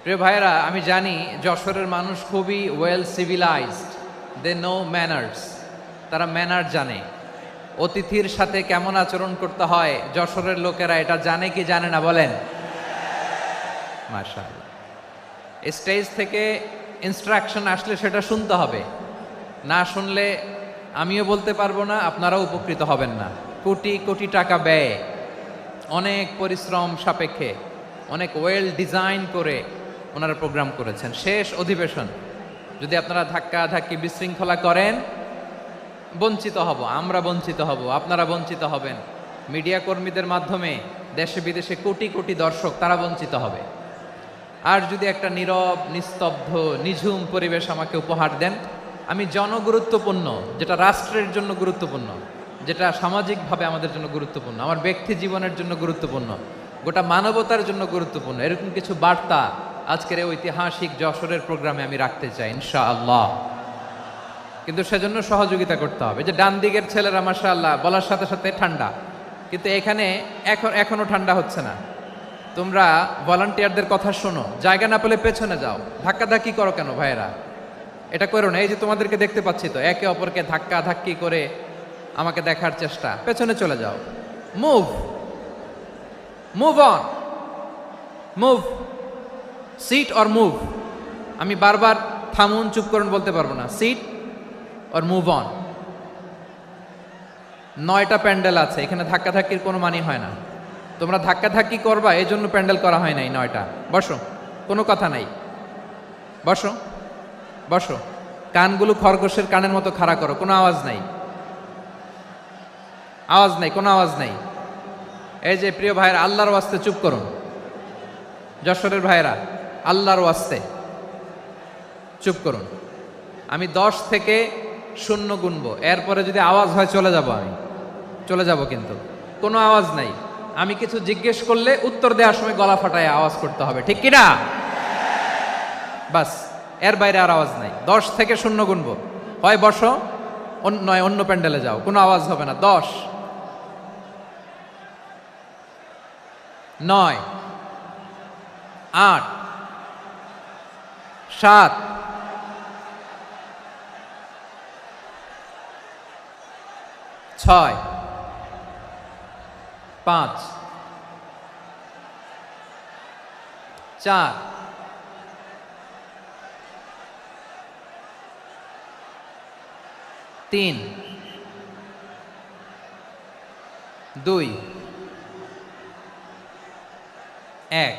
প্রিয় ভাইরা, আমি জানি যশোরের মানুষ খুবই well civilised, they know manners. তারা ম্যানার জানে, অতিথির সাথে কেমন আচরণ করতে হয় যশোরের লোকেরা এটা জানে কি জানে না বলেন? মাশাআল্লাহ। স্টেজ থেকে ইনস্ট্রাকশন আসলে সেটা শুনতে হবে, না শুনলে আমিও বলতে পারবো না, আপনারাও উপকৃত হবেন না। কোটি কোটি টাকা ব্যয়, অনেক পরিশ্রম সাপেক্ষে, অনেক ওয়েল ডিজাইন করে ওনারা প্রোগ্রাম করেছেন। শেষ অধিবেশন যদি আপনারা ধাক্কা ধাক্কি বিশৃঙ্খলা করেন, বঞ্চিত হব, আমরা বঞ্চিত হব, আপনারা বঞ্চিত হবেন। মিডিয়া কর্মীদের মাধ্যমে দেশে বিদেশে কোটি কোটি দর্শক তারা বঞ্চিত হবে। আর যদি একটা নীরব, নিস্তব্ধ, নিঝুম পরিবেশ আমাকে উপহার দেন, আমি জনগুরুত্বপূর্ণ, যেটা রাষ্ট্রের জন্য গুরুত্বপূর্ণ, যেটা সামাজিকভাবে আমাদের জন্য গুরুত্বপূর্ণ, আমার ব্যক্তি জীবনের জন্য গুরুত্বপূর্ণ, গোটা মানবতার জন্য গুরুত্বপূর্ণ, এরকম কিছু বার্তা আজকের এই ঐতিহাসিক যশোরের প্রোগ্রামে আমি রাখতে চাই ইনশাআল্লাহ। কিন্তু সেজন্য সহযোগিতা করতে হবে। যে ডান দিকের ছেলেরা মাশাআল্লাহ বলার সাথে সাথে ঠান্ডা, কিন্তু এখানে এখনো ঠান্ডা হচ্ছে না। তোমরা ভলান্টিয়ারদের কথা শোনো, জায়গা না পেলে পেছনে যাও, ধাক্কাধাক্কি করো কেন ভাইয়েরা? এটা করো না। এই যে তোমাদেরকে দেখতে পাচ্ছি তো, একে অপরকে ধাক্কা ধাক্কি করে আমাকে দেখার চেষ্টা, পেছনে চলে যাও। Move move on, move, sit or move. আমি বারবার থামুন, চুপ করুন বলতে পারবো না। Sit or move on. 9টা প্যান্ডেল আছে, এখানে ধাক্কাধাক্কির কোনো মানে হয় না। তোমরা ধাক্কাধাক্কি করবা, এই জন্য প্যান্ডেল করা হয় নাই 9টা। বসো, কোনো কথা নাই, বসো বসো। কানগুলো খরগোশের কানের মতো খাড়া করো, কোনো আওয়াজ নাই, আওয়াজ নাই, কোনো আওয়াজ নাই। এই যে প্রিয় ভাইয়েরা, আল্লাহর ওয়াস্তে চুপ করুন। যশোরের ভাইয়েরা, আল্লাহর ওয়াস্তে চুপ করুন। আমি 10 থেকে 0 গুনবো, এরপরে যদি আওয়াজ হয় চলে যাব, আমি চলে যাব, কিন্তু কোনো আওয়াজ নাই। আমি কিছু জিজ্ঞেস করলে উত্তর দেওয়ার সময় গলা ফাটায় আওয়াজ করতে হবে, ঠিক কিনা? বাস, এর বাইরে আর আওয়াজ নাই। 10 থেকে 0 গুনবো, হয় বসো, নয় অন্য প্যান্ডেলে যাও, কোনো আওয়াজ হবে না। 10, 9, 8, 7, 6, 5, 4, 3, 2, 1।